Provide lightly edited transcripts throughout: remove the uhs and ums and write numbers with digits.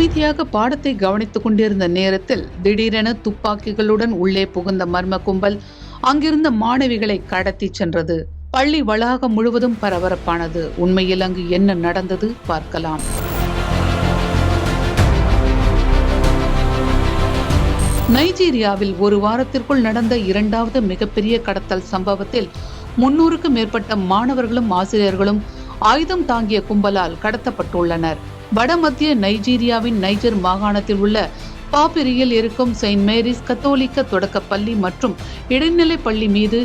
அமைதியாக பாடத்தை கவனித்துக் கொண்டிருந்த நேரத்தில் திடீரென துப்பாக்கிகளுடன் உள்ளே புகுந்த மர்ம கும்பல் அங்கிருந்த மாணவிகளை கடத்தி சென்றது. பள்ளி வளாகம் முழுவதும் பரபரப்பானது. உண்மையில் அங்கு என்ன நடந்தது பார்க்கலாம். நைஜீரியாவில் ஒரு வாரத்திற்குள் நடந்த இரண்டாவது மிகப்பெரிய கடத்தல் சம்பவத்தில் 300க்கும் மேற்பட்ட மாணவர்களும் ஆசிரியர்களும் ஆயுதம் தாங்கிய கும்பலால் கடத்தப்பட்டுள்ளனர். வடமத்திய நைஜீரியாவின் நைஜர் மாகாணத்தில் உள்ள பாப்பிரியில் இருக்கும் செயின்ட் மேரிஸ் கத்தோலிக்க தொடக்க பள்ளி மற்றும் இடைநிலை பள்ளி மீது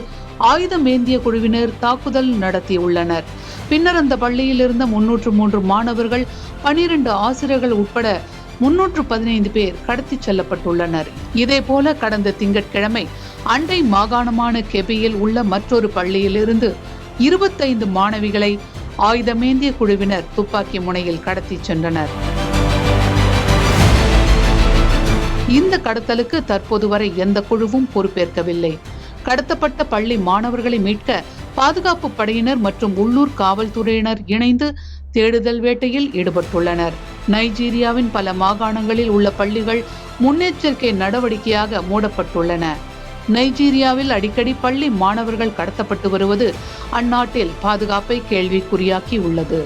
ஆயுதம் ஏந்திய குழுவினர் தாக்குதல் நடத்தியுள்ளனர். பின்னர் அந்த பள்ளியில் இருந்த 303 மாணவர்கள் 12 ஆசிரியர்கள் உட்பட 315 பேர் கடத்தி செல்லப்பட்டுள்ளனர். இதேபோல கடந்த திங்கட்கிழமை அண்டை மாகாணமான கெபியில் உள்ள மற்றொரு பள்ளியிலிருந்து 25 மாணவிகளை ஆயுதமேந்திய குழுவினர் துப்பாக்கி முனையில் கடத்தி சென்றனர். இந்த கடத்தலுக்கு தற்போது வரை எந்த குழுவும் பொறுப்பேற்கவில்லை. கடத்தப்பட்ட பள்ளி மாணவர்களை மீட்க பாதுகாப்பு படையினர் மற்றும் உள்ளூர் காவல்துறையினர் இணைந்து தேடுதல் வேட்டையில் ஈடுபட்டுள்ளனர். நைஜீரியாவின் பல மாகாணங்களில் உள்ள பள்ளிகள் முன்னெச்சரிக்கை நடவடிக்கையாக மூடப்பட்டுள்ளன. நைஜீரியாவில் அடிக்கடி பள்ளி மாணவர்கள் கடத்தப்பட்டு வருவது அந்நாட்டில் பாதுகாப்பை கேள்விக்குறியாக்கி உள்ளது.